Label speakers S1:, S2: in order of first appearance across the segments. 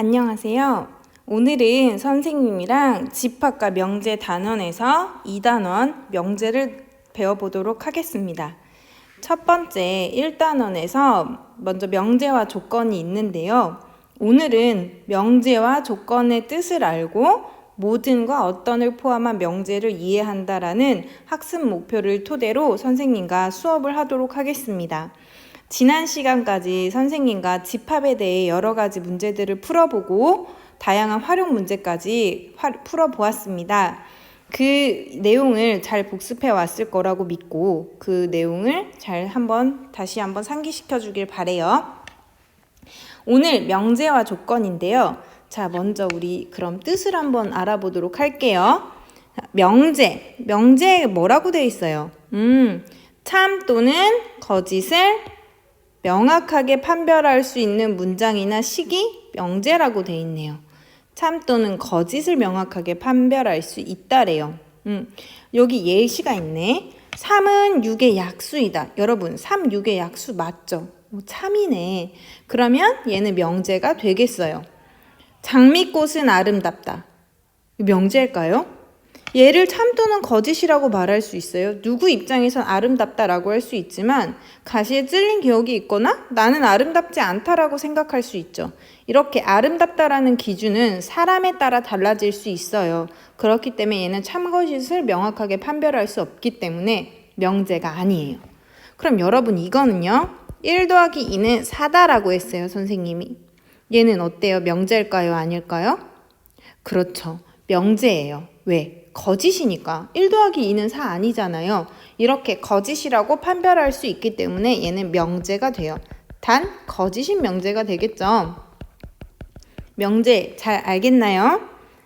S1: 안녕하세요. 오늘은 선생님이랑 집합과 명제 단원에서 2단원 명제를 배워보도록 하겠습니다. 첫 번째 1단원에서 먼저 명제와 조건이 있는데요. 오늘은 명제와 조건의 뜻을 알고 모든과 어떤을 포함한 명제를 이해한다라는 학습 목표를 토대로 선생님과 수업을 하도록 하겠습니다. 지난 시간까지 선생님과 집합에 대해 여러 가지 문제들을 풀어보고 다양한 활용 문제까지 풀어보았습니다. 그 내용을 잘 복습해 왔을 거라고 믿고 그 내용을 다시 한번 상기시켜 주길 바래요. 오늘 명제와 조건인데요. 자, 먼저 우리 그럼 뜻을 한번 알아보도록 할게요. 명제에 뭐라고 되어 있어요? 참 또는 거짓을 명확하게 판별할 수 있는 문장이나 식이 명제라고 돼 있네요. 참 또는 거짓을 명확하게 판별할 수 있다래요. 여기 예시가 있네. 3은 6의 약수이다. 여러분, 3, 6의 약수 맞죠? 참이네. 그러면 얘는 명제가 되겠어요. 장미꽃은 아름답다. 명제일까요? 얘를 참 또는 거짓이라고 말할 수 있어요. 누구 입장에선 아름답다라고 할 수 있지만 가시에 찔린 기억이 있거나 나는 아름답지 않다라고 생각할 수 있죠. 이렇게 아름답다라는 기준은 사람에 따라 달라질 수 있어요. 그렇기 때문에 얘는 참 거짓을 명확하게 판별할 수 없기 때문에 명제가 아니에요. 그럼 여러분 이거는요. 1 더하기 2는 4다라고 했어요. 선생님이. 얘는 어때요? 명제일까요? 아닐까요? 그렇죠. 명제예요. 왜? 거짓이니까. 1 더하기 2는 4 아니잖아요. 이렇게 거짓이라고 판별할 수 있기 때문에 얘는 명제가 돼요. 단 거짓인 명제가 되겠죠. 명제 잘 알겠나요?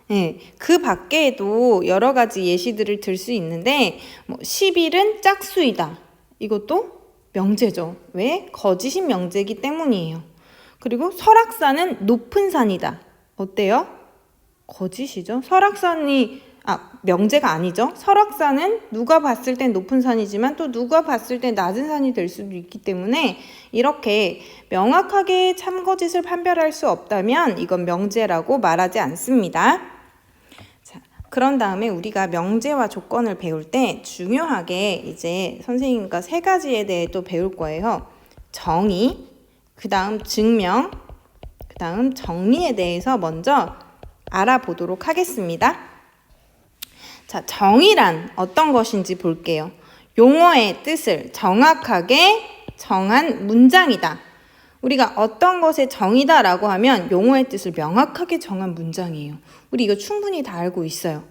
S1: 네, 그 밖에도 여러 가지 예시들을 들 수 있는데 11은 짝수이다. 이것도 명제죠. 왜? 거짓인 명제이기 때문이에요. 그리고 설악산은 높은 산이다. 어때요? 거짓이죠. 명제가 아니죠. 설악산은 누가 봤을 땐 높은 산이지만 또 누가 봤을 땐 낮은 산이 될 수도 있기 때문에 이렇게 명확하게 참거짓을 판별할 수 없다면 이건 명제라고 말하지 않습니다. 자, 그런 다음에 우리가 명제와 조건을 배울 때 중요하게 이제 선생님과 3가지에 대해 또 배울 거예요. 정의, 그 다음 증명, 그 다음 정리에 대해서 먼저 알아보도록 하겠습니다. 자, 정의란 어떤 것인지 볼게요. 용어의 뜻을 정확하게 정한 문장이다. 우리가 어떤 것의 정의다라고 하면 용어의 뜻을 명확하게 정한 문장이에요. 우리 이거 충분히 다 알고 있어요.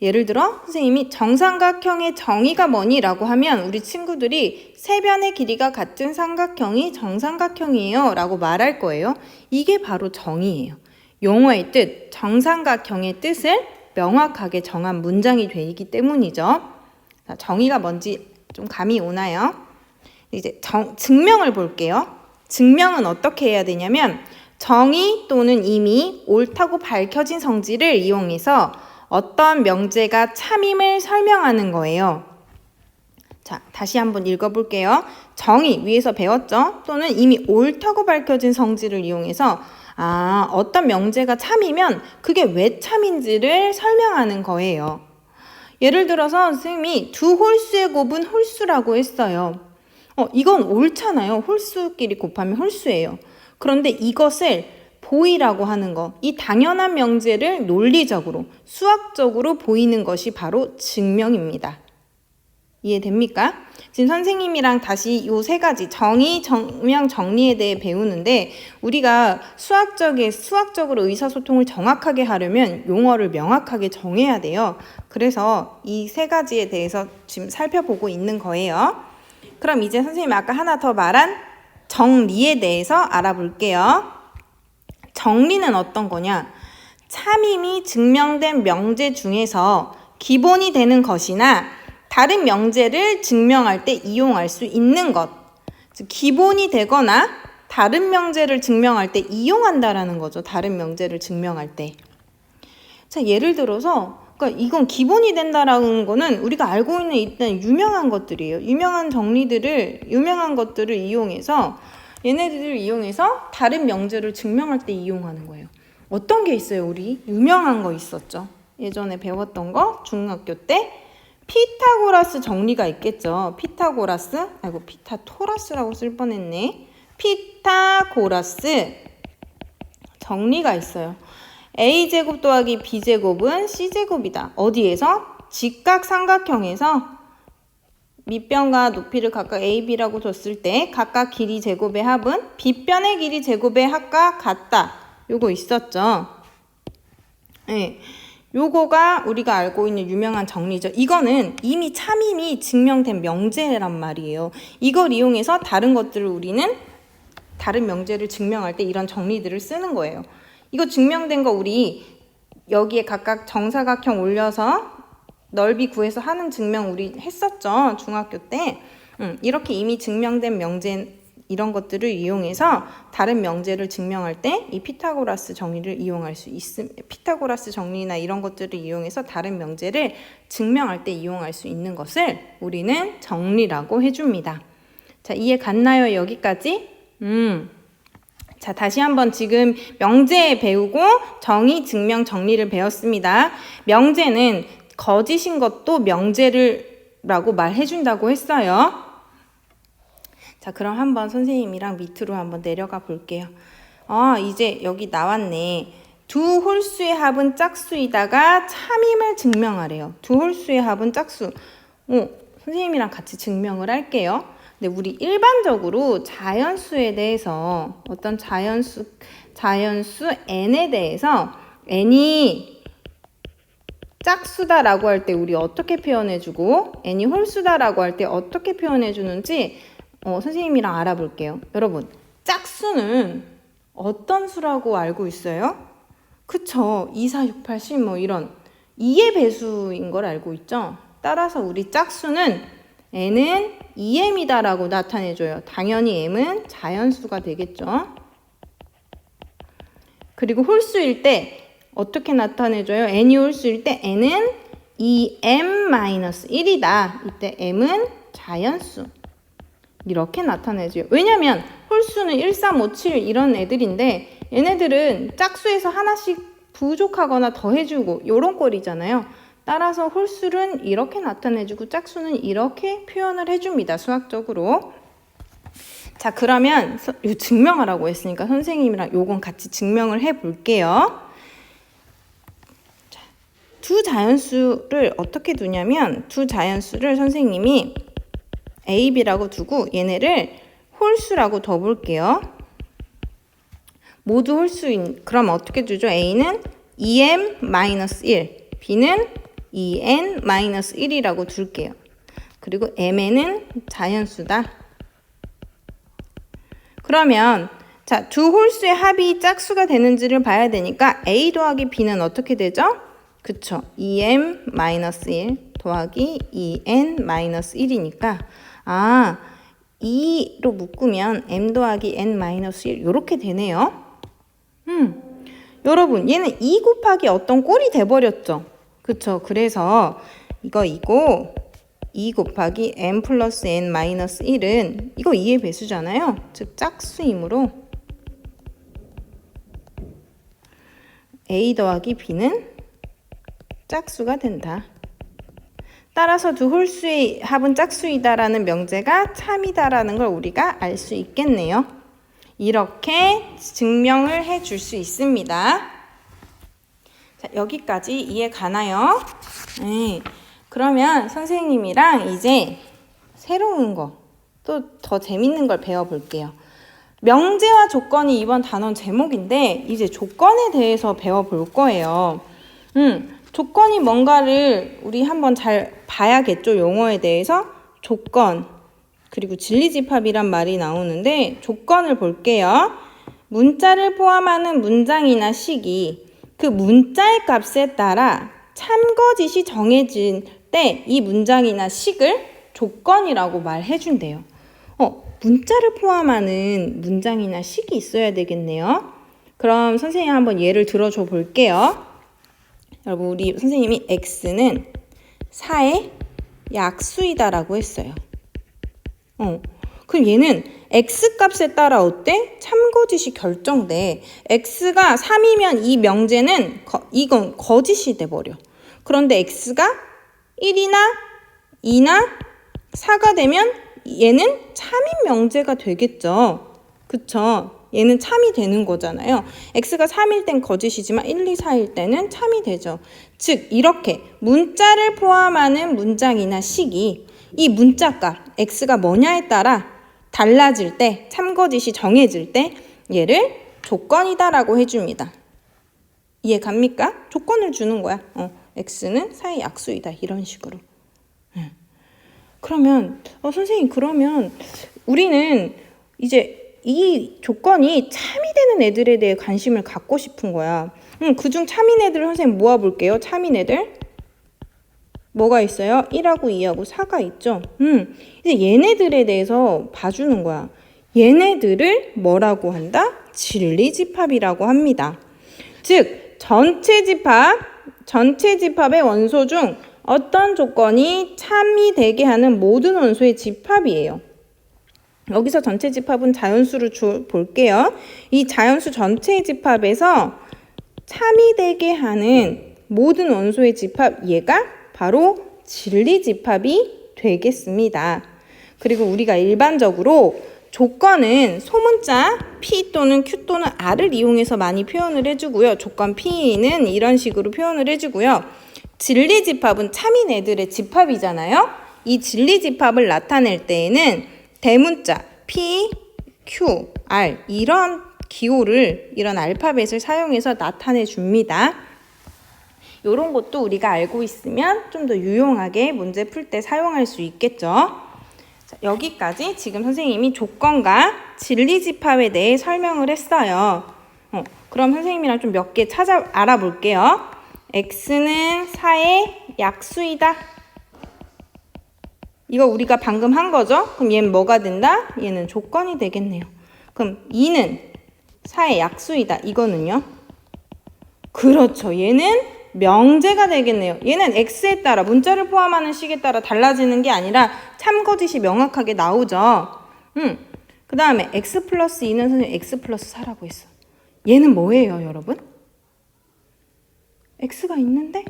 S1: 예를 들어 선생님이 정삼각형의 정의가 뭐니라고 하면 우리 친구들이 세 변의 길이가 같은 삼각형이 정삼각형이에요 라고 말할 거예요. 이게 바로 정의예요. 용어의 뜻, 정삼각형의 뜻을 명확하게 정한 문장이 되기 때문이죠. 정의가 뭔지 좀 감이 오나요? 이제 증명을 볼게요. 증명은 어떻게 해야 되냐면 정의 또는 이미 옳다고 밝혀진 성질을 이용해서 어떤 명제가 참임을 설명하는 거예요. 자, 다시 한번 읽어볼게요. 정의 위에서 배웠죠? 또는 이미 옳다고 밝혀진 성질을 이용해서 어떤 명제가 참이면 그게 왜 참인지를 설명하는 거예요. 예를 들어서 선생님이 두 홀수의 곱은 홀수라고 했어요. 이건 옳잖아요. 홀수끼리 곱하면 홀수예요. 그런데 이것을 보이라고 하는 거, 이 당연한 명제를 논리적으로, 수학적으로 보이는 것이 바로 증명입니다. 이해됩니까? 지금 선생님이랑 다시 이 3가지 정의, 정명, 정리에 대해 배우는데 우리가 수학적으로 의사소통을 정확하게 하려면 용어를 명확하게 정해야 돼요. 그래서 이 3가지에 대해서 지금 살펴보고 있는 거예요. 그럼 이제 선생님이 아까 하나 더 말한 정리에 대해서 알아볼게요. 정리는 어떤 거냐? 참임이 증명된 명제 중에서 기본이 되는 것이나 다른 명제를 증명할 때 이용할 수 있는 것. 즉 기본이 되거나 다른 명제를 증명할 때 이용한다라는 거죠. 다른 명제를 증명할 때. 자, 예를 들어서 그러니까 이건 기본이 된다라는 거는 우리가 알고 있는 일단 유명한 것들이에요. 유명한 것들을 이용해서 얘네들을 이용해서 다른 명제를 증명할 때 이용하는 거예요. 어떤 게 있어요? 우리 유명한 거 있었죠. 예전에 배웠던 거 중학교 때 피타고라스 정리가 있겠죠. 피타토라스라고 쓸 뻔했네. 피타고라스 정리가 있어요. a제곱 더하기 b제곱은 c제곱이다. 어디에서? 직각삼각형에서 밑변과 높이를 각각 a, b라고 뒀을 때 각각 길이 제곱의 합은 빗변의 길이 제곱의 합과 같다. 요거 있었죠. 네. 요거가 우리가 알고 있는 유명한 정리죠. 이거는 이미 참임이 증명된 명제란 말이에요. 이걸 이용해서 다른 것들을 우리는 다른 명제를 증명할 때 이런 정리들을 쓰는 거예요. 이거 증명된 거 우리 여기에 각각 정사각형 올려서 넓이 구해서 하는 증명 우리 했었죠. 중학교 때. 이렇게 이미 증명된 명제 이런 것들을 이용해서 다른 명제를 증명할 때 이 피타고라스 정리를 이용할 수 있습니다. 피타고라스 정리나 이런 것들을 이용해서 다른 명제를 증명할 때 이용할 수 있는 것을 우리는 정리라고 해줍니다. 자, 이해 갔나요? 여기까지? 자, 다시 한번 지금 명제 배우고 정의, 증명, 정리를 배웠습니다. 명제는 거짓인 것도 명제라고 말해준다고 했어요. 자, 그럼 한번 선생님이랑 밑으로 한번 내려가 볼게요. 이제 여기 나왔네. 두 홀수의 합은 짝수이다가 참임을 증명하래요. 두 홀수의 합은 짝수. 선생님이랑 같이 증명을 할게요. 근데 우리 일반적으로 자연수에 대해서 어떤 자연수 n에 대해서 n이 짝수다라고 할 때 우리 어떻게 표현해주고 n이 홀수다라고 할 때 어떻게 표현해주는지 선생님이랑 알아볼게요. 여러분, 짝수는 어떤 수라고 알고 있어요? 그쵸. 2, 4, 6, 8, 10 뭐 이런 2의 배수인 걸 알고 있죠. 따라서 우리 짝수는 n은 2m이다 라고 나타내줘요. 당연히 m은 자연수가 되겠죠. 그리고 홀수일 때 어떻게 나타내줘요? n이 홀수일 때 n은 2m-1이다. 이때 m은 자연수. 이렇게 나타내줘요. 왜냐면 홀수는 1, 3, 5, 7 이런 애들인데 얘네들은 짝수에서 하나씩 부족하거나 더해주고 이런 꼴이잖아요. 따라서 홀수는 이렇게 나타내주고 짝수는 이렇게 표현을 해줍니다. 수학적으로. 자, 그러면 요 증명하라고 했으니까 선생님이랑 요건 같이 증명을 해볼게요. 자, 두 자연수를 어떻게 두냐면 두 자연수를 선생님이 A, B라고 두고 얘네를 홀수라고 더 볼게요. 모두 홀수인, 그럼 어떻게 두죠? A는 2m-1, B는 2n-1이라고 둘게요. 그리고 mn은 자연수다. 그러면 자, 두 홀수의 합이 짝수가 되는지를 봐야 되니까 A 더하기 B는 어떻게 되죠? 그쵸. 2m-1 더하기 2n-1이니까 2로 묶으면 m 더하기 n-1 이렇게 되네요. 여러분, 얘는 2 곱하기 어떤 꼴이 돼버렸죠. 그쵸. 그래서 이거 2 곱하기 m 플러스 n-1은 이거 2의 배수잖아요. 즉 짝수이므로 a 더하기 b는 짝수가 된다. 따라서 두 홀수의 합은 짝수이다라는 명제가 참이다라는 걸 우리가 알 수 있겠네요. 이렇게 증명을 해줄 수 있습니다. 자, 여기까지 이해 가나요? 네. 그러면 선생님이랑 이제 새로운 거, 또 더 재밌는 걸 배워볼게요. 명제와 조건이 이번 단원 제목인데 이제 조건에 대해서 배워볼 거예요. 조건이 뭔가를 우리 한번 잘 봐야겠죠. 용어에 대해서. 조건, 그리고 진리집합이란 말이 나오는데 조건을 볼게요. 문자를 포함하는 문장이나 식이 그 문자의 값에 따라 참거짓이 정해진 때 이 문장이나 식을 조건이라고 말해준대요. 문자를 포함하는 문장이나 식이 있어야 되겠네요. 그럼 선생님 한번 예를 들어줘 볼게요. 여러분, 우리 선생님이 x는 4의 약수이다라고 했어요. 그럼 얘는 x값에 따라 어때? 참거짓이 결정돼. x가 3이면 이 명제는 이건 거짓이 돼버려. 그런데 x가 1이나 2나 4가 되면 얘는 참인 명제가 되겠죠. 그쵸? 얘는 참이 되는 거잖아요. x가 3일 땐 거짓이지만 1, 2, 4일 때는 참이 되죠. 즉 이렇게 문자를 포함하는 문장이나 식이 이 문자값 x가 뭐냐에 따라 달라질 때, 참거짓이 정해질 때 얘를 조건이다라고 해줍니다. 이해 갑니까? 조건을 주는 거야. x는 4의 약수이다. 이런 식으로. 그러면 선생님 그러면 우리는 이제 이 조건이 참이 되는 애들에 대해 관심을 갖고 싶은 거야. 그중 참인 애들 선생님 모아볼게요. 참인 애들. 뭐가 있어요? 1하고 2하고 4가 있죠. 이제 얘네들에 대해서 봐주는 거야. 얘네들을 뭐라고 한다? 진리집합이라고 합니다. 즉 전체 집합의 원소 중 어떤 조건이 참이 되게 하는 모든 원소의 집합이에요. 여기서 전체 집합은 자연수로 볼게요. 이 자연수 전체의 집합에서 참이 되게 하는 모든 원소의 집합, 얘가 바로 진리집합이 되겠습니다. 그리고 우리가 일반적으로 조건은 소문자 P 또는 Q 또는 R을 이용해서 많이 표현을 해주고요. 조건 P는 이런 식으로 표현을 해주고요. 진리집합은 참인 애들의 집합이잖아요. 이 진리집합을 나타낼 때에는 대문자 P, Q, R 이런 기호를 이런 알파벳을 사용해서 나타내 줍니다. 이런 것도 우리가 알고 있으면 좀 더 유용하게 문제 풀 때 사용할 수 있겠죠. 자, 여기까지 지금 선생님이 조건과 진리집합에 대해 설명을 했어요. 그럼 선생님이랑 좀 몇 개 알아볼게요. x는 4의 약수이다. 이거 우리가 방금 한 거죠? 그럼 얘는 뭐가 된다? 얘는 조건이 되겠네요. 그럼 2는 4의 약수이다. 이거는요? 그렇죠. 얘는 명제가 되겠네요. 얘는 x에 따라 문자를 포함하는 식에 따라 달라지는 게 아니라 참거짓이 명확하게 나오죠. 그 다음에 x 플러스 2는 선생님 x 플러스 4라고 했어. 얘는 뭐예요, 여러분? x가 있는데?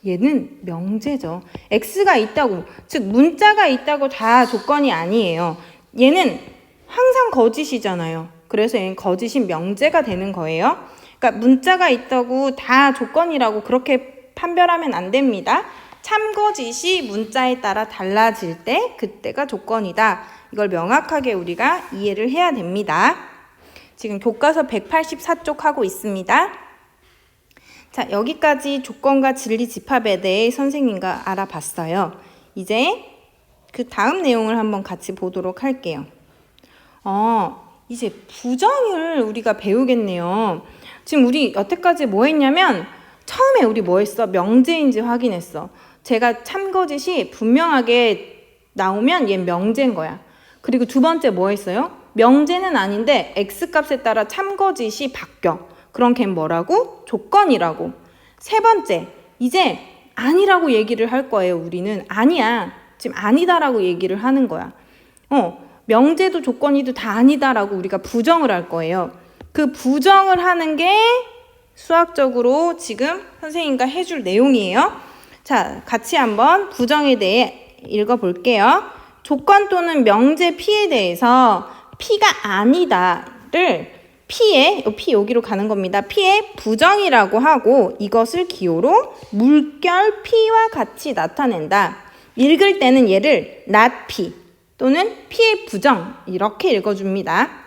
S1: 얘는 명제죠. x가 있다고, 즉 문자가 있다고 다 조건이 아니에요. 얘는 항상 거짓이잖아요. 그래서 얘는 거짓인 명제가 되는 거예요. 그러니까 문자가 있다고 다 조건이라고 그렇게 판별하면 안 됩니다. 참거짓이 문자에 따라 달라질 때 그때가 조건이다. 이걸 명확하게 우리가 이해를 해야 됩니다. 지금 교과서 184쪽 하고 있습니다. 자, 여기까지 조건과 진리 집합에 대해 선생님과 알아봤어요. 이제 그 다음 내용을 한번 같이 보도록 할게요. 이제 부정을 우리가 배우겠네요. 지금 우리 여태까지 뭐 했냐면 처음에 우리 뭐 했어? 명제인지 확인했어. 제가 참거짓이 분명하게 나오면 얘 명제인 거야. 그리고 두 번째 뭐 했어요? 명제는 아닌데 x값에 따라 참거짓이 바뀌어. 그럼 걔는 뭐라고? 조건이라고. 세 번째, 이제 아니라고 얘기를 할 거예요. 우리는 아니야. 지금 아니다라고 얘기를 하는 거야. 명제도 조건이도 다 아니다라고 우리가 부정을 할 거예요. 그 부정을 하는 게 수학적으로 지금 선생님과 해줄 내용이에요. 자, 같이 한번 부정에 대해 읽어볼게요. 조건 또는 명제 P에 대해서 P가 아니다를 P 여기로 가는 겁니다. P의 부정이라고 하고 이것을 기호로 물결 P와 같이 나타낸다. 읽을 때는 얘를 not P 또는 P의 부정 이렇게 읽어줍니다.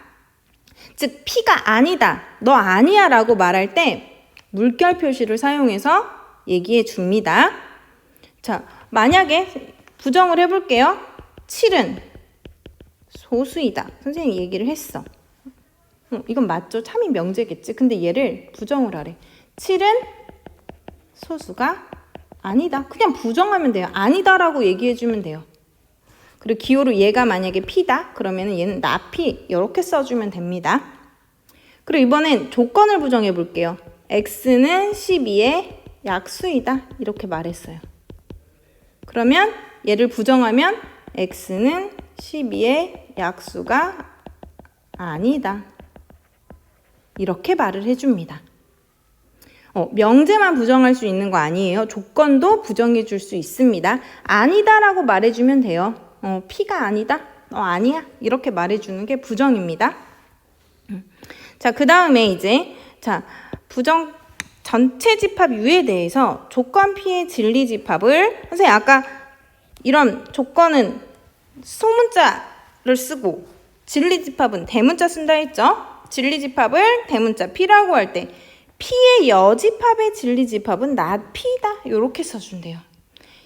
S1: 즉 P가 아니다, 너 아니야 라고 말할 때 물결 표시를 사용해서 얘기해 줍니다. 자, 만약에 부정을 해볼게요. 7은 소수이다. 선생님이 얘기를 했어. 이건 맞죠? 참인 명제겠지. 근데 얘를 부정을 하래. 7은 소수가 아니다. 그냥 부정하면 돼요. 아니다라고 얘기해주면 돼요. 그리고 기호로 얘가 만약에 P다. 그러면 얘는 not P 이렇게 써주면 됩니다. 그리고 이번엔 조건을 부정해 볼게요. x는 12의 약수이다. 이렇게 말했어요. 그러면 얘를 부정하면 x는 12의 약수가 아니다. 이렇게 말을 해줍니다. 명제만 부정할 수 있는 거 아니에요. 조건도 부정해 줄 수 있습니다. 아니다라고 말해주면 돼요. P가 아니다. 아니야. 이렇게 말해주는 게 부정입니다. 자, 그 다음에 이제 부정 전체 집합 U에 대해서 조건 P의 진리 집합을 선생님 아까 이런 조건은 소문자를 쓰고 진리 집합은 대문자 쓴다 했죠? 진리 집합을 대문자 P라고 할 때 P의 여집합의 진리 집합은 not P다. 이렇게 써준대요.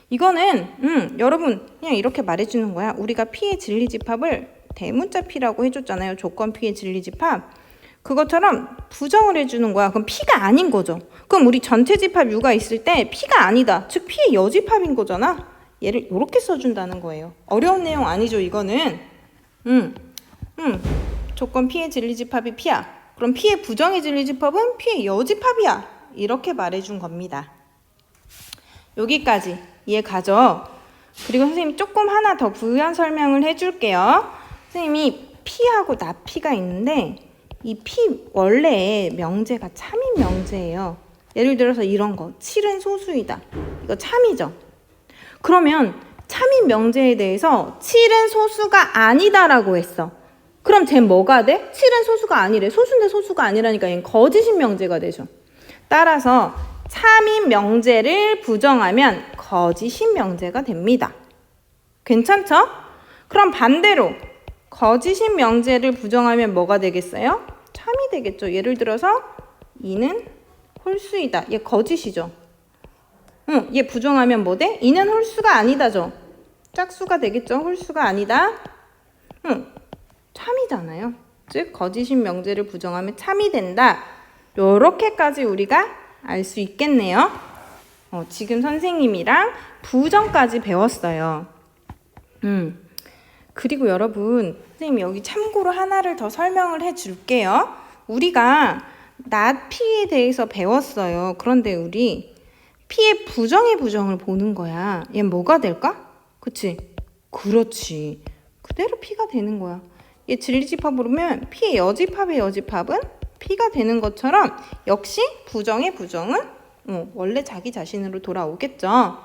S1: 이거는 여러분 그냥 이렇게 말해주는 거야. 우리가 P의 진리 집합을 대문자 P라고 해줬잖아요. 조건 P의 진리 집합. 그것처럼 부정을 해주는 거야. 그럼 P가 아닌 거죠. 그럼 우리 전체 집합 U가 있을 때 P가 아니다. 즉 P의 여집합인 거잖아. 얘를 이렇게 써준다는 거예요. 어려운 내용 아니죠, 이거는. 조건 P의 진리 집합이 P야. 그럼 P의 부정의 진리 집합은 P의 여집합이야. 이렇게 말해준 겁니다. 여기까지 이해 가죠? 그리고 선생님이 조금 하나 더 부연 설명을 해줄게요. 선생님이 P하고 나P가 있는데 이 P 원래 명제가 참인 명제예요. 예를 들어서 이런 거 7은 소수이다. 이거 참이죠. 그러면 참인 명제에 대해서 7은 소수가 아니다라고 했어. 그럼 쟤 뭐가 돼? 7은 소수가 아니래. 소수인데 소수가 아니라니까 얘는 거짓인 명제가 되죠. 따라서 참인 명제를 부정하면 거짓인 명제가 됩니다. 괜찮죠? 그럼 반대로 거짓인 명제를 부정하면 뭐가 되겠어요? 참이 되겠죠. 예를 들어서 2는 홀수이다. 얘 거짓이죠. 얘 부정하면 뭐 돼? 2는 홀수가 아니다죠. 짝수가 되겠죠. 홀수가 아니다. 참이잖아요. 즉 거짓인 명제를 부정하면 참이 된다. 요렇게까지 우리가 알 수 있겠네요. 지금 선생님이랑 부정까지 배웠어요. 그리고 여러분, 선생님 여기 참고로 하나를 더 설명을 해줄게요. 우리가 not P에 대해서 배웠어요. 그런데 우리 P의 부정의 부정을 보는 거야. 얘 뭐가 될까? 그치? 그렇지. 그대로 P가 되는 거야. 얘 진리집합으로 보면 P의 여집합의 여집합은 P가 되는 것처럼 역시 부정의 부정은 원래 자기 자신으로 돌아오겠죠.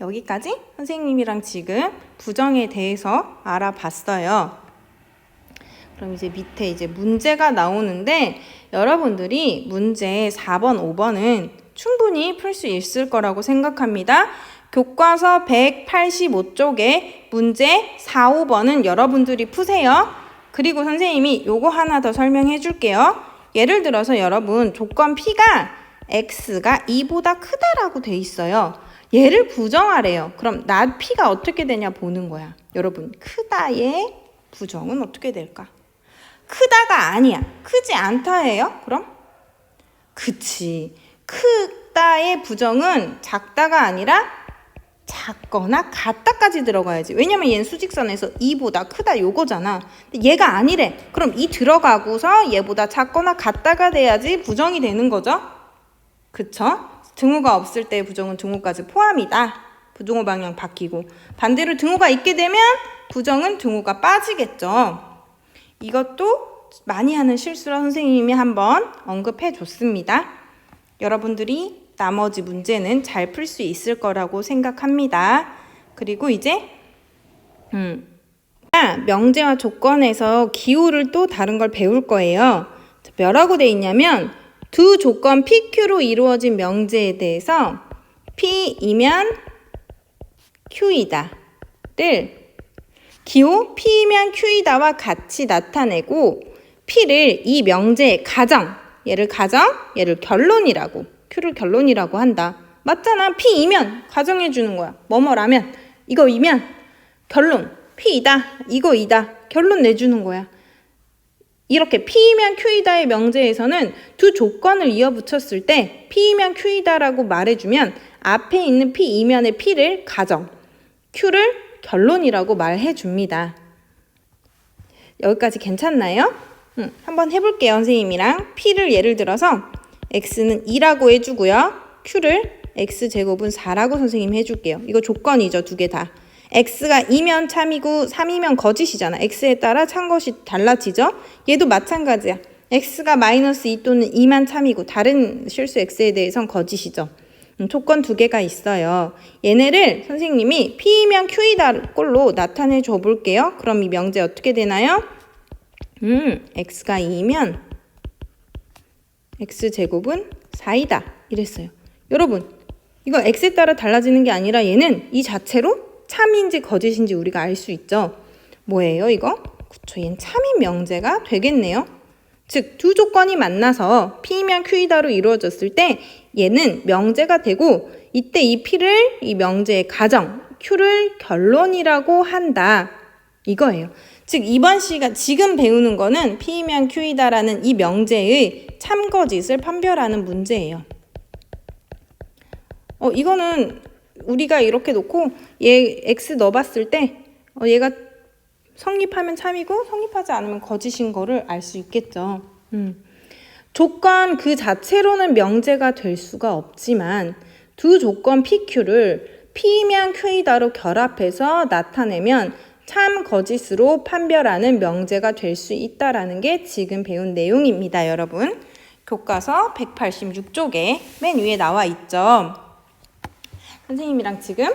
S1: 여기까지 선생님이랑 지금 부정에 대해서 알아봤어요. 그럼 이제 밑에 이제 문제가 나오는데 여러분들이 문제 4번, 5번은 충분히 풀 수 있을 거라고 생각합니다. 교과서 185쪽에 문제 4, 5번은 여러분들이 푸세요. 그리고 선생님이 요거 하나 더 설명해 줄게요. 예를 들어서 여러분 조건 P가 X가 2보다 크다라고 돼 있어요. 얘를 부정하래요. 그럼 not P가 어떻게 되냐 보는 거야. 여러분 크다의 부정은 어떻게 될까? 크다가 아니야. 크지 않다예요. 그럼? 그치. 크다의 부정은 작다가 아니라 작거나 같다까지 들어가야지. 왜냐면 얘는 수직선에서 2보다 크다 요거잖아. 근데 얘가 아니래. 그럼 이 들어가고서 얘보다 작거나 같다가 돼야지 부정이 되는 거죠. 그쵸? 등호가 없을 때 부정은 등호까지 포함이다. 부등호 방향 바뀌고. 반대로 등호가 있게 되면 부정은 등호가 빠지겠죠. 이것도 많이 하는 실수라 선생님이 한번 언급해 줬습니다. 여러분들이 나머지 문제는 잘 풀 수 있을 거라고 생각합니다. 그리고 이제 명제와 조건에서 기호를 또 다른 걸 배울 거예요. 뭐라고 돼 있냐면 두 조건 PQ로 이루어진 명제에 대해서 P이면 Q이다를 기호 P이면 Q이다와 같이 나타내고 P를 이 명제의 가정, 얘를 결론이라고, Q를 결론이라고 한다. 맞잖아. P이면 가정해 주는 거야. 뭐뭐라면, 이거이면 결론, P이다, 이거이다. 결론 내주는 거야. 이렇게 P이면 Q이다의 명제에서는 두 조건을 이어붙였을 때 P이면 Q이다라고 말해주면 앞에 있는 P이면의 P를 가정, Q를 결론이라고 말해줍니다. 여기까지 괜찮나요? 한번 해볼게요. 선생님이랑 P를 예를 들어서 X는 2라고 해주고요. Q를 X제곱은 4라고 선생님 해줄게요. 이거 조건이죠. 두 개 다. x가 2면 참이고 3이면 거짓이잖아. x에 따라 참것이 달라지죠. 얘도 마찬가지야. x가 -2 또는 2만 참이고 다른 실수 x에 대해선 거짓이죠. 조건 두 개가 있어요. 얘네를 선생님이 p이면 q이다 꼴로 나타내 줘 볼게요. 그럼 이 명제 어떻게 되나요? x가 2면 x제곱은 4이다 이랬어요. 여러분 이거 x에 따라 달라지는 게 아니라 얘는 이 자체로 참인지 거짓인지 우리가 알 수 있죠. 뭐예요 이거? 그쵸, 얘는 참인 명제가 되겠네요. 즉 두 조건이 만나서 p면 q이다로 이루어졌을 때 얘는 명제가 되고 이때 이 p를 이 명제의 가정, q를 결론이라고 한다 이거예요. 즉 이번 시간 지금 배우는 거는 p면 q이다라는 이 명제의 참거짓을 판별하는 문제예요. 이거는 우리가 이렇게 놓고 얘 x 넣어봤을 때 얘가 성립하면 참이고 성립하지 않으면 거짓인 거를 알 수 있겠죠. 조건 그 자체로는 명제가 될 수가 없지만 두 조건 PQ를 P면 Q이다로 결합해서 나타내면 참 거짓으로 판별하는 명제가 될 수 있다라는 게 지금 배운 내용입니다, 여러분. 교과서 186쪽에 맨 위에 나와 있죠. 선생님이랑 지금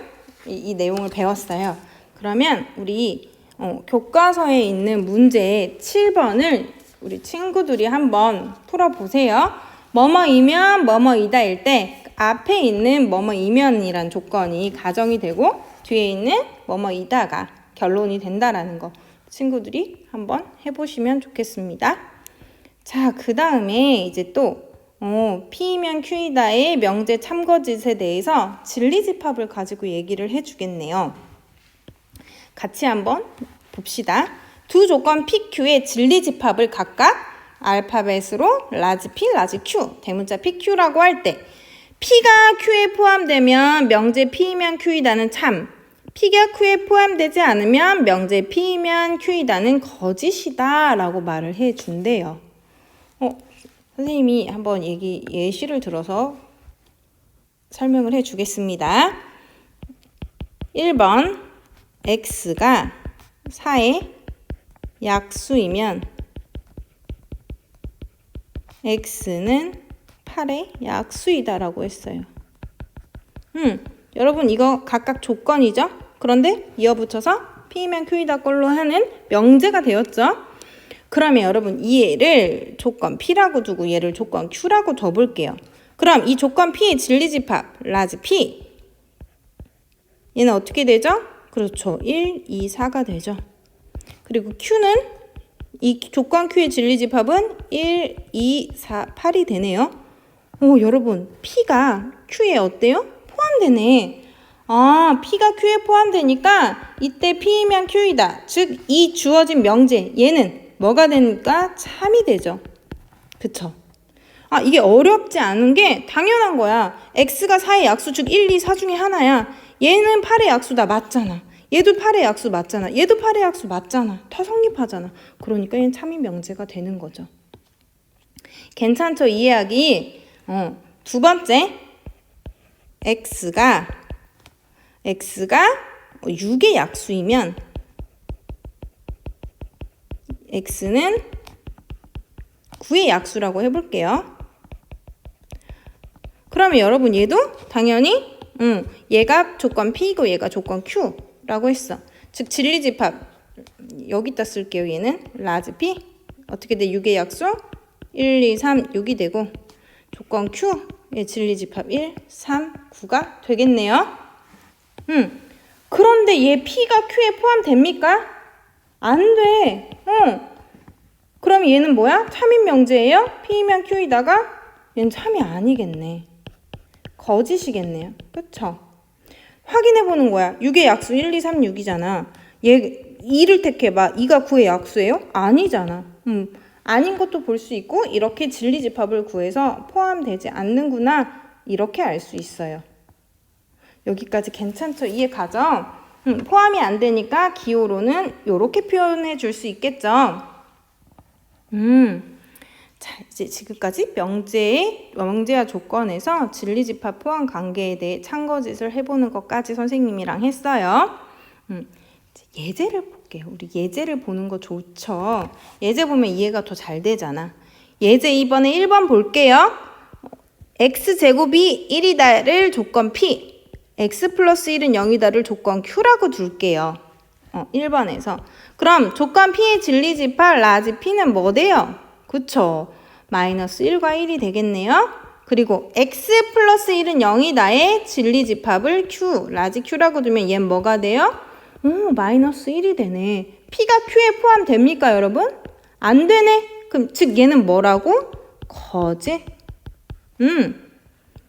S1: 이 내용을 배웠어요. 그러면 우리 교과서에 있는 문제 7번을 우리 친구들이 한번 풀어보세요. 뭐뭐이면 뭐뭐이다일 때 앞에 있는 뭐뭐이면이란 조건이 가정이 되고 뒤에 있는 뭐뭐이다가 결론이 된다라는 거 친구들이 한번 해보시면 좋겠습니다. 자, 그 다음에 이제 또 P면 Q이다의 명제 참거짓에 대해서 진리집합을 가지고 얘기를 해주겠네요. 같이 한번 봅시다. 두 조건 PQ의 진리집합을 각각 알파벳으로 라지 P, 라지 Q, 대문자 PQ라고 할 때 P가 Q에 포함되면 명제 P면 Q이다는 참, P가 Q에 포함되지 않으면 명제 P면 Q이다는 거짓이다 라고 말을 해준대요. 선생님이 한번 예시를 들어서 설명을 해주겠습니다. 1번 x가 4의 약수이면 x는 8의 약수이다 라고 했어요. 여러분 이거 각각 조건이죠? 그런데 이어붙여서 P면 Q이다 꼴로 하는 명제가 되었죠? 그러면 여러분 이 얘를 조건 P라고 두고 얘를 조건 Q라고 둬볼게요. 그럼 이 조건 P의 진리집합 라지 P 얘는 어떻게 되죠? 그렇죠. 1, 2, 4가 되죠. 그리고 Q는 이 조건 Q의 진리집합은 1, 2, 4, 8이 되네요. 여러분 P가 Q에 어때요? 포함되네. P가 Q에 포함되니까 이때 P면 Q이다. 즉 이 주어진 명제 얘는 뭐가 되니까 참이 되죠. 그쵸? 이게 어렵지 않은 게 당연한 거야. x가 4의 약수 즉 1, 2, 4 중에 하나야. 얘는 8의 약수다. 맞잖아. 얘도 8의 약수 맞잖아. 얘도 8의 약수 맞잖아. 다 성립하잖아. 그러니까 얘는 참인 명제가 되는 거죠. 괜찮죠? 이해하기. 두 번째 x가 6의 약수이면 x는 9의 약수라고 해볼게요. 그러면 여러분 얘도 당연히 얘가 조건 P이고 얘가 조건 Q라고 했어. 즉 진리집합 여기다 쓸게요. 얘는 라지 P 어떻게 돼? 6의 약수 1, 2, 3, 6이 되고 조건 Q의 진리집합 1, 3, 9가 되겠네요. 그런데 얘 P가 Q에 포함됩니까? 안 돼. 그럼 얘는 뭐야? 참인 명제예요? P면 Q이다가 얘는 참이 아니겠네. 거짓이겠네요. 그쵸? 확인해 보는 거야. 6의 약수 1, 2, 3, 6이잖아. 얘 2를 택해봐. 2가 9의 약수예요? 아니잖아. 아닌 것도 볼 수 있고 이렇게 진리집합을 구해서 포함되지 않는구나. 이렇게 알 수 있어요. 여기까지 괜찮죠? 이해 가죠? 포함이 안 되니까 기호로는 이렇게 표현해 줄 수 있겠죠? 자, 이제 지금까지 명제와 조건에서 진리집합 포함 관계에 대해 참거짓을 해보는 것까지 선생님이랑 했어요. 예제를 볼게요. 우리 예제를 보는 거 좋죠. 예제 보면 이해가 더 잘 되잖아. 예제 이번에 1번 볼게요. x제곱이 1이다를 조건 p, x 플러스 1은 0이다를 조건 q라고 둘게요. 1번에서. 그럼 조건 p의 진리집합 라지 p는 뭐 돼요? 그쵸? 마이너스 1과 1이 되겠네요. 그리고 x 플러스 1은 0이다의 진리집합을 q, 라지 q라고 두면 얘는 뭐가 돼요? 마이너스 1이 되네. p가 q에 포함됩니까, 여러분? 안 되네. 그럼 즉 얘는 뭐라고? 거짓.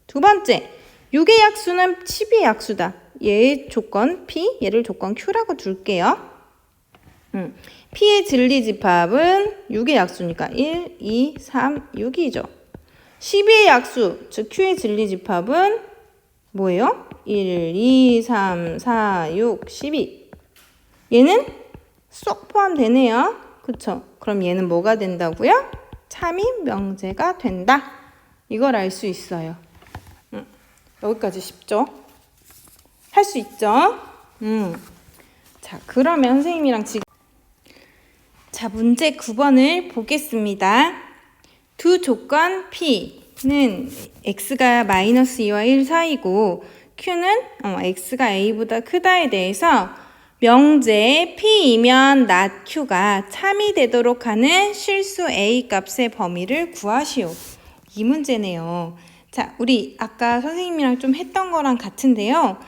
S1: 두 번째, 6의 약수는 10의 약수다. 얘의 조건 p, 얘를 조건 q라고 둘게요. p의 진리집합은 6의 약수니까 1, 2, 3, 6이죠. 12의 약수, 즉 q의 진리집합은 뭐예요? 1, 2, 3, 4, 6, 12. 얘는 쏙 포함되네요. 그쵸? 그럼 얘는 뭐가 된다고요? 참인 명제가 된다. 이걸 알 수 있어요. 여기까지 쉽죠? 할 수 있죠? 자, 그러면 선생님이랑 지금 자, 문제 9번을 보겠습니다. 두 조건 P는 X가 마이너스 2와 1 사이고 Q는 X가 A보다 크다에 대해서 명제 P이면 not Q가 참이 되도록 하는 실수 A 값의 범위를 구하시오. 이 문제네요. 자, 우리 아까 선생님이랑 좀 했던 거랑 같은데요.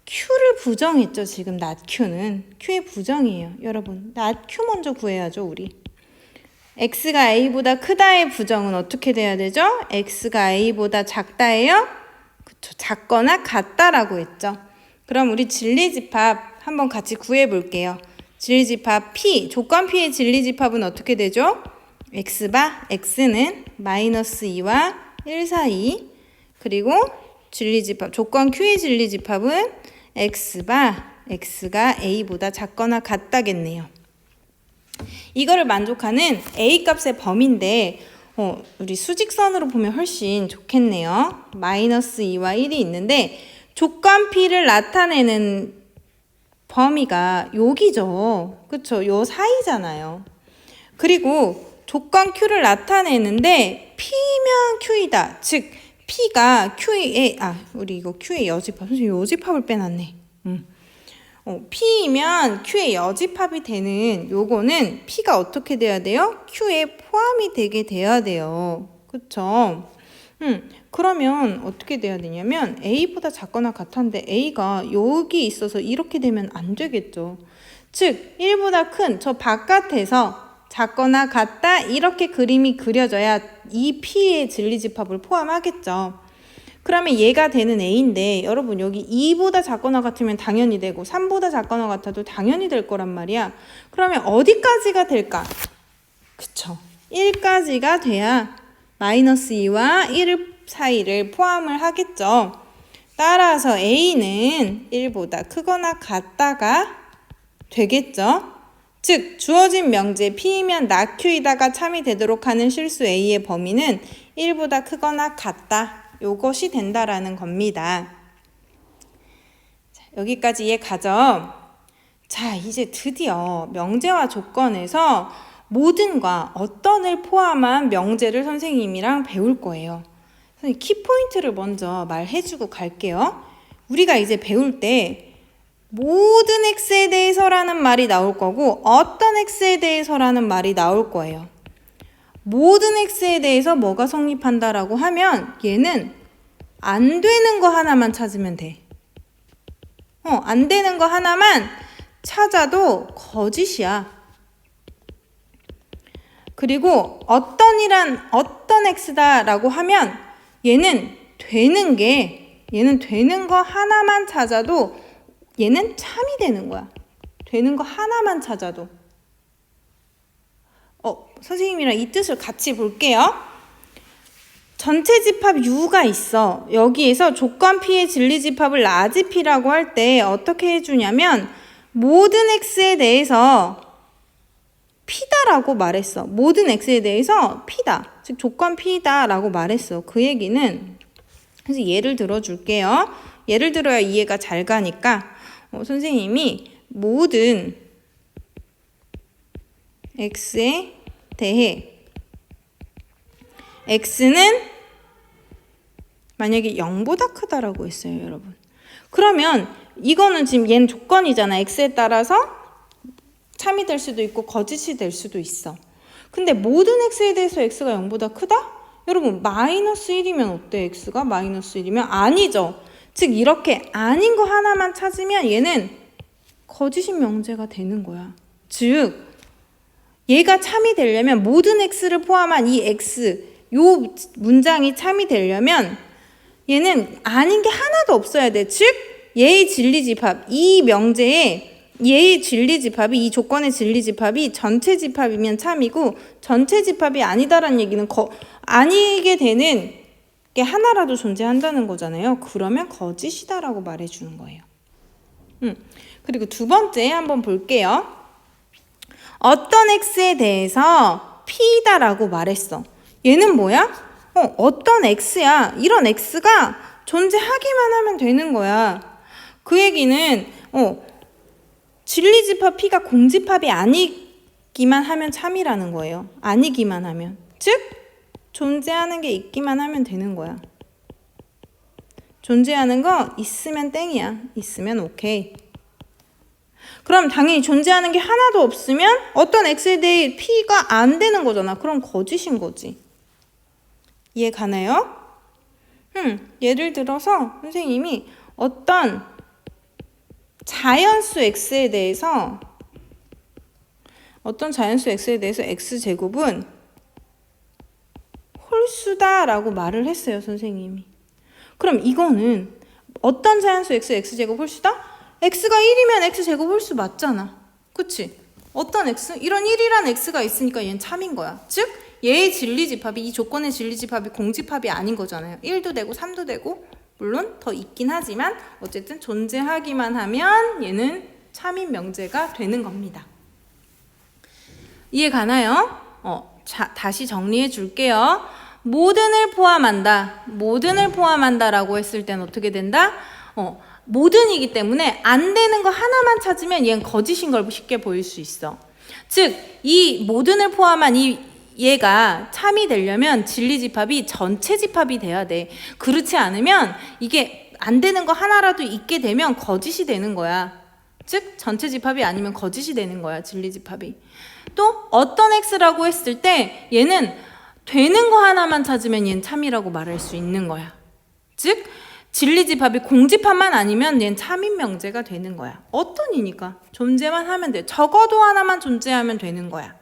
S1: Q를 부정했죠. 지금 not Q는. Q의 부정이에요. 여러분, not Q 먼저 구해야죠. 우리. X가 A보다 크다의 부정은 어떻게 돼야 되죠? X가 A보다 작다예요? 그쵸. 작거나 같다라고 했죠. 그럼 우리 진리집합 한번 같이 구해볼게요. 진리집합 P, 조건 P의 진리집합은 어떻게 되죠? X는 마이너스 2와 1 사이. 그리고 진리집합, 조건 Q의 진리집합은 X가 A보다 작거나 같다겠네요. 이거를 만족하는 A 값의 범위인데 우리 수직선으로 보면 훨씬 좋겠네요. 마이너스 2와 1이 있는데 조건 P를 나타내는 범위가 여기죠. 그쵸? 요 사이잖아요. 그리고 조건 Q를 나타내는데 P면 Q이다. 즉 P가 Q의 우리 이거 Q의 여집합. 선생님 여집합을 빼놨네. P이면 Q의 여집합이 되는 요거는 P가 어떻게 돼야 돼요? Q에 포함이 되게 돼야 돼요. 그쵸? 그러면 어떻게 돼야 되냐면 A보다 작거나 같은데 A가 여기 있어서 이렇게 되면 안 되겠죠. 즉 1보다 큰 저 바깥에서 작거나 같다 이렇게 그림이 그려져야 이 P의 진리집합을 포함하겠죠. 그러면 얘가 되는 A인데 여러분 여기 2보다 작거나 같으면 당연히 되고 3보다 작거나 같아도 당연히 될 거란 말이야. 그러면 어디까지가 될까? 그쵸. 1까지가 돼야 마이너스 2와 1 사이를 포함을 하겠죠. 따라서 A는 1보다 크거나 같다가 되겠죠. 즉 주어진 명제 P이면 not Q이다가 참이 되도록 하는 실수 A의 범위는 1보다 크거나 같다. 요것이 된다라는 겁니다. 자, 여기까지 이해 가죠? 자, 이제 드디어 명제와 조건에서 모든과 어떤을 포함한 명제를 선생님이랑 배울 거예요. 선생님 키포인트를 먼저 말해주고 갈게요. 우리가 이제 배울 때 모든 x에 대해서라는 말이 나올 거고 어떤 x에 대해서라는 말이 나올 거예요. 모든 x에 대해서 뭐가 성립한다라고 하면 얘는 안 되는 거 하나만 찾으면 돼. 안 되는 거 하나만 찾아도 거짓이야. 그리고 어떤 x다라고 하면 얘는 되는 거 하나만 찾아도 얘는 참이 되는 거야. 되는 거 하나만 찾아도. 선생님이랑 이 뜻을 같이 볼게요. 전체 집합 U가 있어. 여기에서 조건 P의 진리집합을 라지 P라고 할 때 어떻게 해주냐면 모든 X에 대해서 P다라고 말했어. 모든 X에 대해서 P다. 즉 조건 P다라고 말했어. 그 얘기는 그래서 예를 들어 줄게요. 예를 들어야 이해가 잘 가니까 선생님이 모든 x에 대해 x는 만약에 0보다 크다라고 했어요, 여러분. 그러면 이거는 지금 얘는 조건이잖아. x에 따라서 참이 될 수도 있고 거짓이 될 수도 있어. 근데 모든 x에 대해서 x가 0보다 크다? 여러분 마이너스 1이면 어때? x가 마이너스 1이면 아니죠. 즉 이렇게 아닌 거 하나만 찾으면 얘는 거짓인 명제가 되는 거야. 즉 얘가 참이 되려면 모든 x를 포함한 이 x, 요 문장이 참이 되려면 얘는 아닌 게 하나도 없어야 돼. 즉 얘의 진리집합, 이 명제에 얘의 진리집합이, 이 조건의 진리집합이 전체 집합이면 참이고 전체 집합이 아니다라는 얘기는 아니게 되는 게 하나라도 존재한다는 거잖아요. 그러면 거짓이다라고 말해주는 거예요. 그리고 두 번째 한번 볼게요. 어떤 x에 대해서 p다라고 말했어. 얘는 뭐야? 어떤 x야. 이런 x가 존재하기만 하면 되는 거야. 그 얘기는 진리집합 p가 공집합이 아니기만 하면 참이라는 거예요. 아니기만 하면. 즉 존재하는 게 있기만 하면 되는 거야. 존재하는 거 있으면 땡이야. 있으면 오케이. 그럼 당연히 존재하는 게 하나도 없으면 어떤 x에 대해 p가 안 되는 거잖아. 그럼 거짓인 거지. 이해 가나요? 예를 들어서 선생님이 어떤 자연수 x에 대해서 x제곱은 홀수다라고 말을 했어요, 선생님이. 그럼 이거는 어떤 자연수 x제곱 홀수다? x가 1이면 x제곱 홀수 맞잖아. 그치? 어떤 x? 이런 1이란 x가 있으니까 얘는 참인 거야. 즉 얘의 진리집합이, 이 조건의 진리집합이 공집합이 아닌 거잖아요. 1도 되고 3도 되고 물론 더 있긴 하지만 어쨌든 존재하기만 하면 얘는 참인 명제가 되는 겁니다. 이해 가나요? 자, 다시 정리해 줄게요. 모든을 포함한다라고 했을 땐 어떻게 된다? 모든이기 때문에 안 되는 거 하나만 찾으면 얘는 거짓인 걸 쉽게 보일 수 있어. 즉, 이 모든을 포함한 얘가 참이 되려면 진리집합이 전체 집합이 돼야 돼. 그렇지 않으면 이게 안 되는 거 하나라도 있게 되면 거짓이 되는 거야. 즉 전체 집합이 아니면 거짓이 되는 거야, 진리집합이. 또 어떤 x라고 했을 때 얘는 되는 거 하나만 찾으면 얘는 참이라고 말할 수 있는 거야. 즉 진리집합이 공집합만 아니면 얘는 참인 명제가 되는 거야. 어떤 이니까 존재만 하면 돼. 적어도 하나만 존재하면 되는 거야.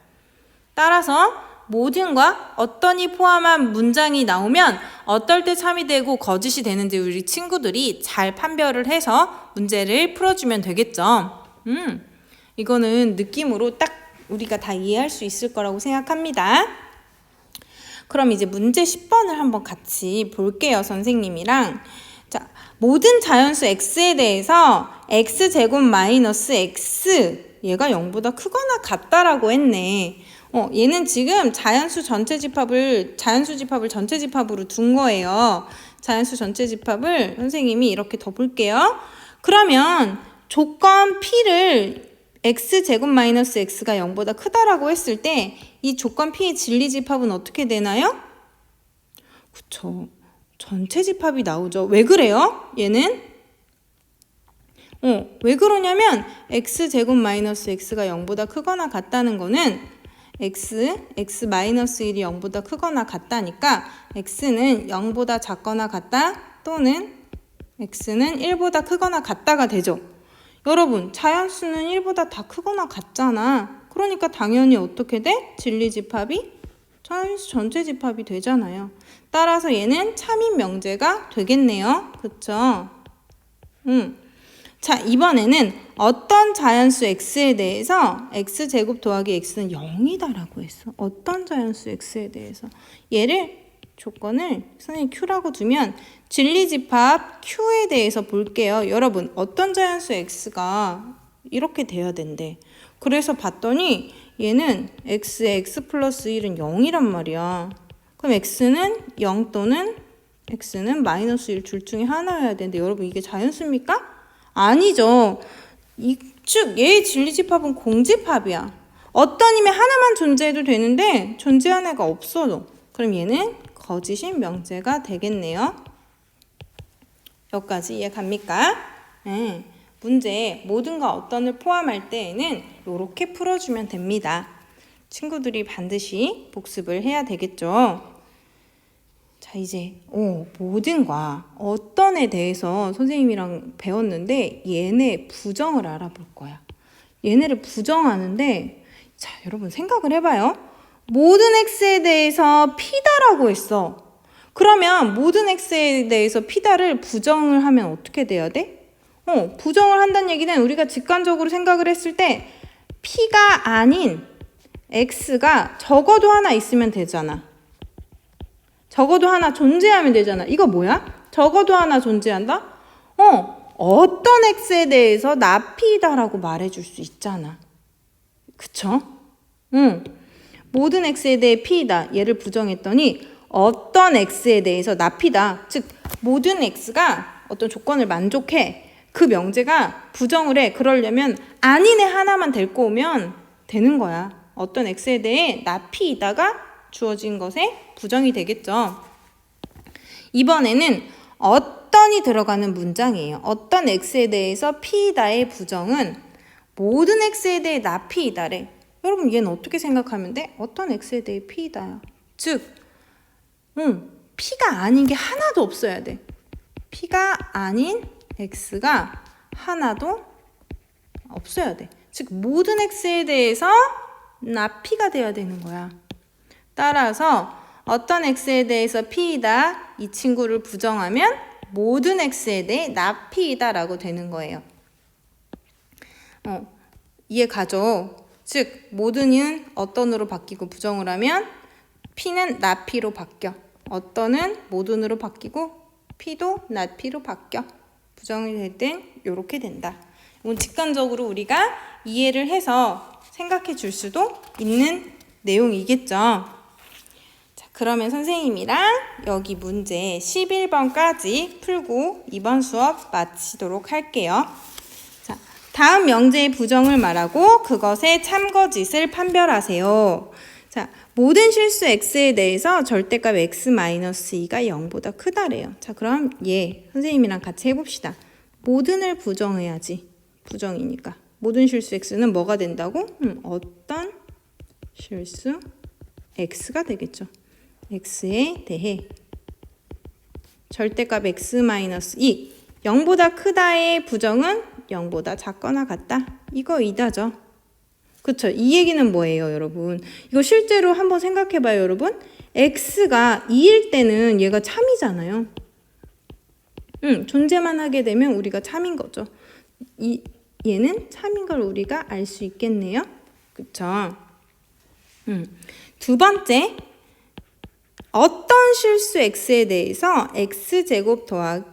S1: 따라서 모든과 어떤이 포함한 문장이 나오면 어떨 때 참이 되고 거짓이 되는지 우리 친구들이 잘 판별을 해서 문제를 풀어주면 되겠죠. 이거는 느낌으로 딱 우리가 다 이해할 수 있을 거라고 생각합니다. 그럼 이제 문제 10번을 한번 같이 볼게요, 선생님이랑. 자, 모든 자연수 x에 대해서 x제곱 마이너스 x, 얘가 0보다 크거나 같다라고 했네. 얘는 지금 자연수 집합을 전체 집합으로 둔 거예요. 자연수 전체 집합을 선생님이 이렇게 더 볼게요. 그러면 조건 P를 x제곱 마이너스 x가 0보다 크다라고 했을 때 이 조건 P의 진리 집합은 어떻게 되나요? 그쵸. 전체 집합이 나오죠. 왜 그래요? 얘는? 왜 그러냐면 x제곱 마이너스 x가 0보다 크거나 같다는 거는 x 마이너스 1이 0보다 크거나 같다니까 x는 0보다 작거나 같다 또는 x는 1보다 크거나 같다가 되죠. 여러분 자연수는 1보다 다 크거나 같잖아. 그러니까 당연히 어떻게 돼? 진리집합이 자연수 전체 집합이 되잖아요. 따라서 얘는 참인 명제가 되겠네요. 그쵸? 자, 이번에는 어떤 자연수 x에 대해서 x제곱 더하기 x는 0이다라고 했어. 어떤 자연수 x에 대해서. 얘를 조건을 선생님 q라고 두면 진리집합 q에 대해서 볼게요. 여러분 어떤 자연수 x가 이렇게 돼야 된대. 그래서 봤더니 얘는 x에 x 플러스 1은 0이란 말이야. 그럼 x는 0 또는 x는 마이너스 1 둘 중에 하나여야 되는데 여러분 이게 자연수입니까? 아니죠. 즉 얘의 진리집합은 공집합이야. 어떤 힘이 하나만 존재해도 되는데 존재하는 애가 없어도 그럼 얘는 거짓인 명제가 되겠네요. 여기까지 이해 갑니까? 네. 문제 모든과 어떤을 포함할 때에는 이렇게 풀어주면 됩니다. 친구들이 반드시 복습을 해야 되겠죠. 자, 이제 모든과 어떤에 대해서 선생님이랑 배웠는데 얘네 부정을 알아볼 거야. 얘네를 부정하는데 자, 여러분 생각을 해봐요. 모든 x에 대해서 p다라고 했어. 그러면 모든 x에 대해서 p다를 부정을 하면 어떻게 돼야 돼? 부정을 한다는 얘기는 우리가 직관적으로 생각을 했을 때 p가 아닌 x가 적어도 하나 있으면 되잖아. 적어도 하나 존재하면 되잖아. 이거 뭐야? 적어도 하나 존재한다? 어떤 x에 대해서 나 p다라고 말해줄 수 있잖아. 그쵸? 모든 x에 대해 p다. 얘를 부정했더니 어떤 x에 대해서 나 p다. 즉 모든 x가 어떤 조건을 만족해. 그 명제가 부정을 해. 그러려면 아닌 애 하나만 데리고 오면 되는 거야. 어떤 x에 대해 나 p이다가 주어진 것에 부정이 되겠죠. 이번에는 어떤이 들어가는 문장이에요. 어떤 x에 대해서 p다의 부정은 모든 x에 대해 나 p이다래. 여러분 얘는 어떻게 생각하면 돼? 어떤 x에 대해 p다야. 즉, p가 아닌 게 하나도 없어야 돼. p가 아닌 x가 하나도 없어야 돼. 즉 모든 x에 대해서 나 p가 돼야 되는 거야. 따라서 어떤 x에 대해서 p이다 이 친구를 부정하면 모든 x에 대해 나 p이다 라고 되는 거예요. 이해 가죠? 즉 모든은 어떤으로 바뀌고 부정을 하면 p는 나 p로 바뀌어. 어떤은 모든으로 바뀌고 p도 나 p로 바뀌어. 부정이 될 땐 이렇게 된다. 이건 직관적으로 우리가 이해를 해서 생각해 줄 수도 있는 내용이겠죠. 자, 그러면 선생님이랑 여기 문제 11번까지 풀고 이번 수업 마치도록 할게요. 자, 다음 명제의 부정을 말하고 그것의 참거짓을 판별하세요. 자, 모든 실수 x에 대해서 절대값 x-2가 0보다 크다래요. 자, 그럼 선생님이랑 같이 해봅시다. 모든을 부정해야지. 부정이니까. 모든 실수 x는 뭐가 된다고? 어떤 실수 x가 되겠죠. x에 대해 절대값 x-2 0보다 크다의 부정은 0보다 작거나 같다. 이거 2다죠. 그쵸? 이 얘기는 뭐예요, 여러분? 이거 실제로 한번 생각해봐요, 여러분. x가 2일 때는 얘가 참이잖아요. 존재만 하게 되면 우리가 참인 거죠. 얘는 참인 걸 우리가 알 수 있겠네요. 그쵸? 두 번째, 어떤 실수 x에 대해서 x제곱은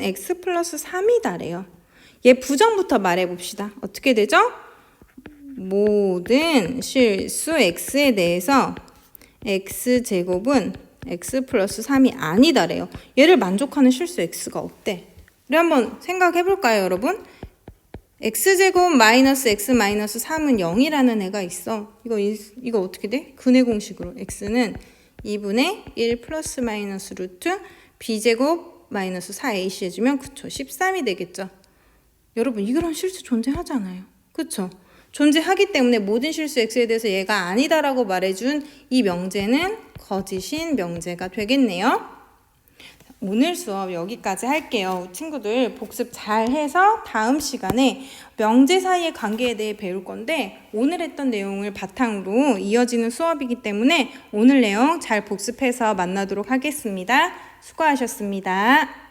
S1: x 플러스 3이다래요. 얘 부정부터 말해봅시다. 어떻게 되죠? 모든 실수 x에 대해서 x제곱은 x 플러스 3이 아니다래요. 얘를 만족하는 실수 x가 없대. 우리 한번 생각해볼까요, 여러분? x제곱 마이너스 x 마이너스 3은 0이라는 애가 있어. 이거 어떻게 돼? 근해 공식으로 x는 2분의 1 플러스 마이너스 루트 b제곱 마이너스 4ac 해주면 그쵸 13이 되겠죠. 여러분 이런 실수 존재하잖아요. 그쵸? 존재하기 때문에 모든 실수 x에 대해서 얘가 아니다라고 말해준 이 명제는 거짓인 명제가 되겠네요. 오늘 수업 여기까지 할게요. 친구들 복습 잘 해서 다음 시간에 명제 사이의 관계에 대해 배울 건데 오늘 했던 내용을 바탕으로 이어지는 수업이기 때문에 오늘 내용 잘 복습해서 만나도록 하겠습니다. 수고하셨습니다.